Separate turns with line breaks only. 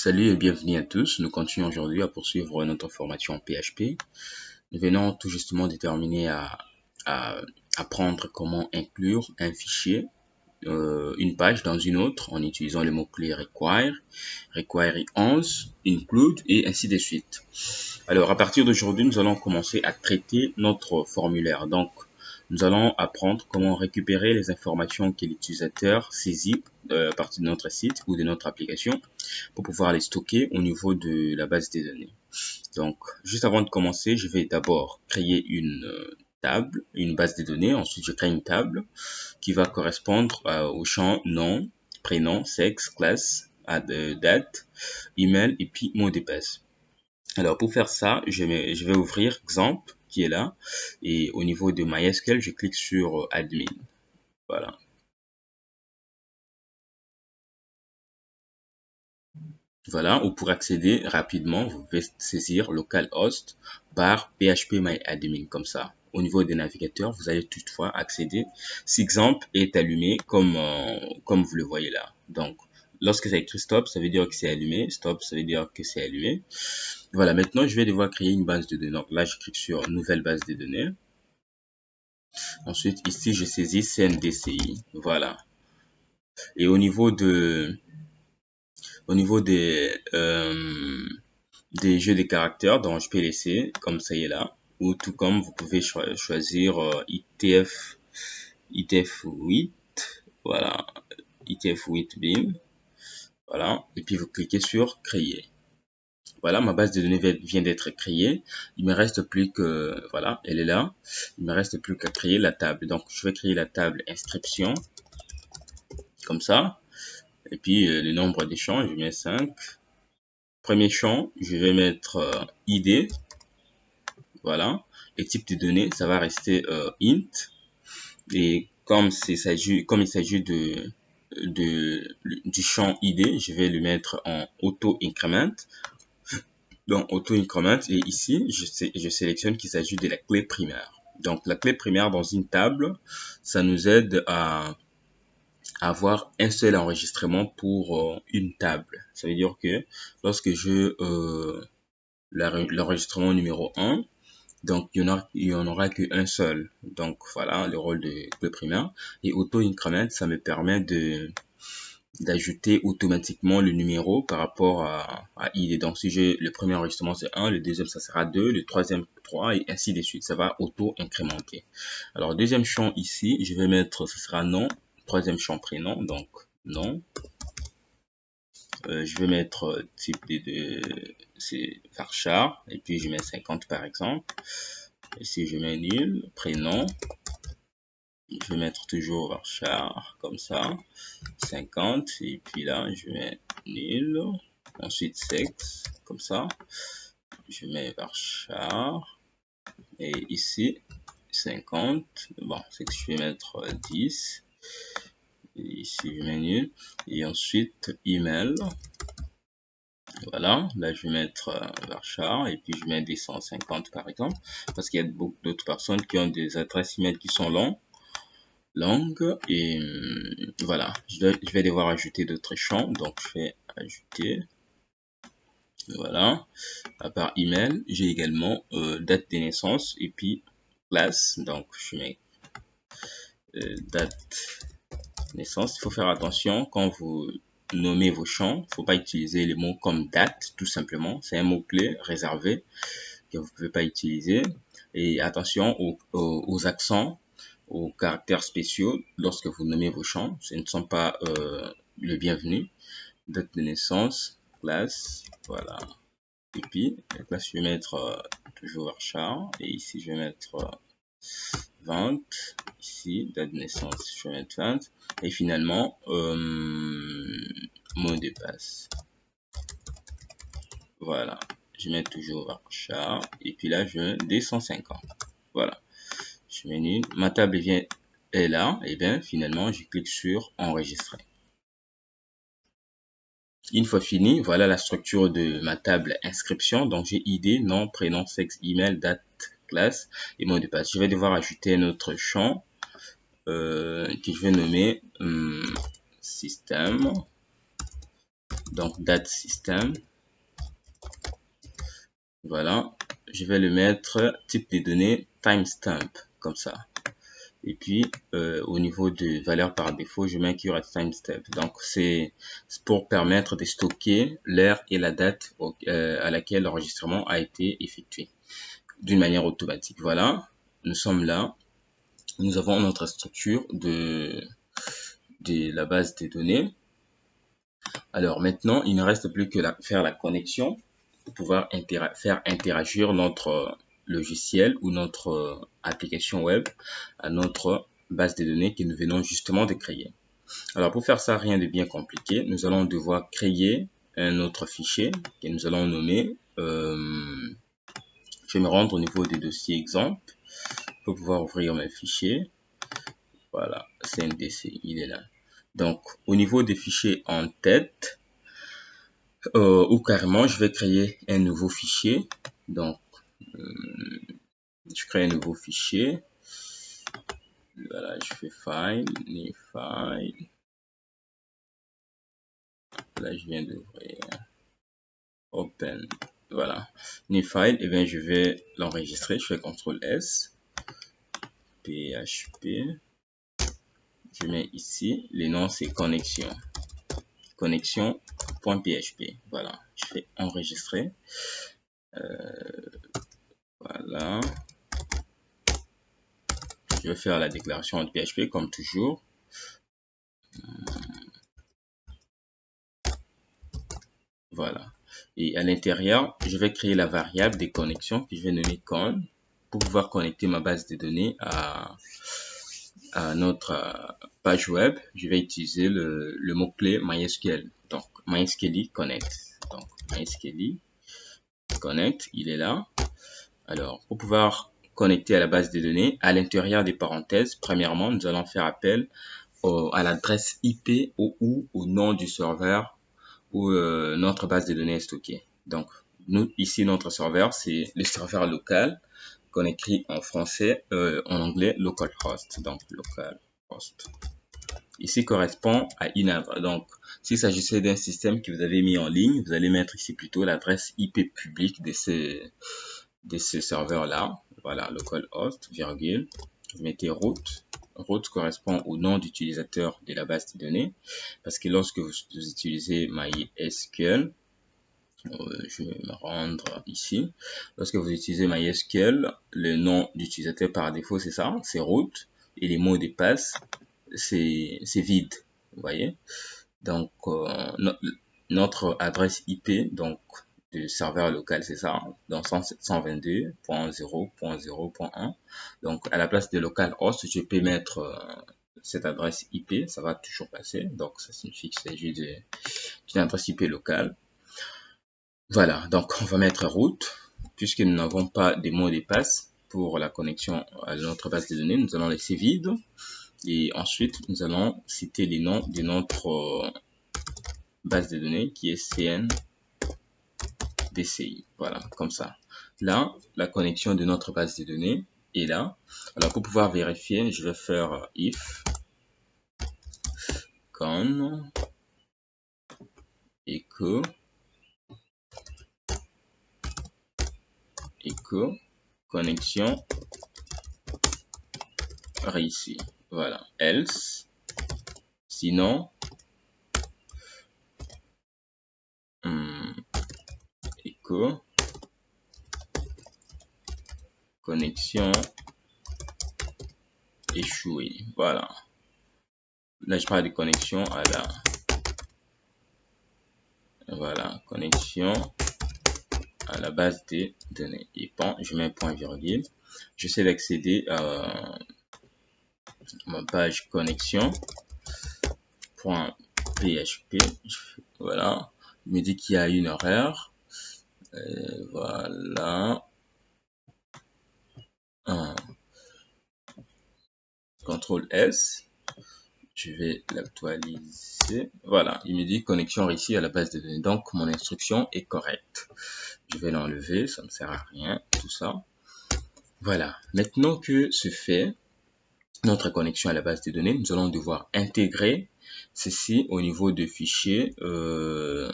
Salut et bienvenue à tous. Nous continuons aujourd'hui à poursuivre notre formation en PHP. Nous venons tout justement de terminer à apprendre comment inclure un fichier, une page dans une autre en utilisant le mot-clé require, require 11, include et ainsi de suite. Alors à partir d'aujourd'hui, nous allons commencer à traiter notre formulaire. Donc, nous allons apprendre comment récupérer les informations que l'utilisateur saisit à partir de notre site ou de notre application pour pouvoir les stocker au niveau de la base des données. Donc, juste avant de commencer, je vais d'abord créer une table, une base de données. Ensuite, je crée une table qui va correspondre au champ nom, prénom, sexe, classe, date, email et puis mot de passe. Alors, pour faire ça, je vais ouvrir exemple qui est là. Et au niveau de MySQL, je clique sur admin. Voilà. Voilà, ou pour accéder rapidement, vous pouvez saisir localhost par phpMyAdmin comme ça. Au niveau des navigateurs, vous allez toutefois accéder si exemple est allumé comme vous le voyez là. Donc, lorsque ça écrit stop, ça veut dire que c'est allumé. Stop, ça veut dire que c'est allumé. Voilà, maintenant, je vais devoir créer une base de données. Donc là, je clique sur nouvelle base de données. Ensuite, ici, je saisis CNDCI. Voilà. Et au niveau des jeux de caractères, donc je peux laisser comme ça y est là, ou tout comme vous pouvez choisir ITF8, voilà, ITF8 bin, voilà, et puis vous cliquez sur créer. Voilà, ma base de données vient d'être créée. Il me reste plus que, voilà, elle est là. Il me reste plus qu'à créer la table. Donc, je vais créer la table inscription, comme ça. Et puis, le nombre des champs, je mets 5. Premier champ, je vais mettre ID. Voilà. Et type de données, ça va rester int. Et comme il s'agit du champ ID, je vais le mettre en auto-increment. Donc, auto-increment. Et ici, je sélectionne qu'il s'agit de la clé primaire. Donc, la clé primaire dans une table, ça nous aide à avoir un seul enregistrement pour une table. Ça veut dire que lorsque je l'enregistrement numéro 1, donc il y en aura qu'un seul. Donc voilà le rôle de clé primaire. Et auto-increment, ça me permet d'ajouter automatiquement le numéro par rapport à ID. Donc si j'ai le premier enregistrement c'est 1, le deuxième ça sera 2, le troisième 3 et ainsi de suite. Ça va auto-incrémenter. Alors deuxième champ ici, je vais mettre, ce sera nom. Troisième champ prénom, donc nom. Je vais mettre type c'est varchar et puis je mets 50 par exemple. Ici je mets nul, prénom. Je vais mettre toujours varchar comme ça, 50 et puis là je mets nul. Ensuite sexe comme ça. Je mets varchar et ici 50. Bon, c'est que je vais mettre 10. Et ici je mets nul et ensuite email. Voilà, là je vais mettre varchar et puis je mets des 150 par exemple parce qu'il y a beaucoup d'autres personnes qui ont des adresses email qui sont longues et voilà, je vais devoir ajouter d'autres champs, donc je vais ajouter, voilà, à part email j'ai également date de naissance et puis classe, donc je mets date de naissance. Il faut faire attention quand vous nommez vos champs, faut pas utiliser les mots comme date tout simplement, c'est un mot-clé réservé que vous pouvez pas utiliser. Et attention aux accents, aux caractères spéciaux lorsque vous nommez vos champs, ce ne sont pas le bienvenu. Date de naissance, classe, voilà. Et puis là je vais mettre toujours varchar et ici je vais mettre 20, ici date de naissance je vais mettre 20 et finalement mot de passe, voilà, je mets toujours varchar et puis là je mets des 150, voilà, je mets nul, ma table est là et bien finalement je clique sur enregistrer. Une fois fini, voilà la structure de ma table inscription. Donc j'ai ID, nom, prénom, sexe, email, date, classe et mot de passe. Je vais devoir ajouter un autre champ que je vais nommer système Donc date système. Voilà. Je vais le mettre type des données timestamp, comme ça. Et puis, au niveau de valeur par défaut, je mets accurate timestamp. Donc, c'est pour permettre de stocker l'heure et la date à laquelle l'enregistrement a été effectué d'une manière automatique. Voilà, nous sommes là. Nous avons notre structure de la base des données. Alors maintenant, il ne reste plus que faire la connexion pour pouvoir faire interagir notre logiciel ou notre application web à notre base de données que nous venons justement de créer. Alors pour faire ça, rien de bien compliqué. Nous allons devoir créer un autre fichier que nous allons nommer. Je vais me rendre au niveau des dossiers exemple pour pouvoir ouvrir mes fichiers. Voilà, CNDC, il est là. Donc au niveau des fichiers en tête, ou carrément je vais créer un nouveau fichier. Donc je crée un nouveau fichier. Voilà, je fais file, new file. Là, je viens d'ouvrir open. Voilà, new file. Et bien, je vais l'enregistrer. Je fais CTRL S, PHP. Je mets ici. Le nom, c'est connexion. Connexion.php. Voilà, je fais enregistrer. Voilà. Je vais faire la déclaration de PHP comme toujours. Voilà. Et à l'intérieur, je vais créer la variable des connexions que je vais nommer con pour pouvoir connecter ma base de données à notre page web. Je vais utiliser le mot-clé MySQL. Donc, MySQL connect. Donc, MySQL connect, il est là. Alors, pour pouvoir connecter à la base de données, à l'intérieur des parenthèses, premièrement, nous allons faire appel à l'adresse IP ou au nom du serveur où notre base de données est stockée. Donc, nous, ici, notre serveur, c'est le serveur local qu'on écrit en français, en anglais, localhost. Donc, localhost. Ici correspond à une adresse. Donc, s'il s'agissait d'un système que vous avez mis en ligne, vous allez mettre ici plutôt l'adresse IP publique de ce serveur-là. Voilà, localhost, virgule. Vous mettez root. Root correspond au nom d'utilisateur de la base de données. Parce que lorsque vous utilisez MySQL, je vais me rendre ici. Lorsque vous utilisez MySQL, le nom d'utilisateur par défaut, c'est ça, c'est root. Et les mots de passe, c'est vide. Vous voyez? Donc, notre adresse IP, donc, du serveur local, c'est ça, dans 172.0.0.1. Donc, à la place de localhost, je peux mettre cette adresse IP, ça va toujours passer. Donc, ça signifie qu'il s'agit d'une adresse IP locale. Voilà, donc on va mettre root, puisque nous n'avons pas de mots de passe pour la connexion à notre base de données, nous allons laisser vide. Et ensuite, nous allons citer les noms de notre base de données qui est CNDCI. Voilà, comme ça. Là, la connexion de notre base de données est là. Alors, pour pouvoir vérifier, je vais faire if con echo connexion réussie. Voilà, else, sinon, echo connexion échouée. Voilà. Là, je parle de connexion à la... Voilà, connexion à la base des données. Et bon, je mets un point virgule. J'essaie d'accéder à ma page connexion.php. Voilà. Il me dit qu'il y a une erreur. Voilà. CTRL S. Je vais l'actualiser. Voilà, il me dit connexion réussie à la base de données. Donc, mon instruction est correcte. Je vais l'enlever, ça ne me sert à rien, tout ça. Voilà, maintenant que c'est fait, notre connexion à la base de données, nous allons devoir intégrer ceci au niveau de fichiers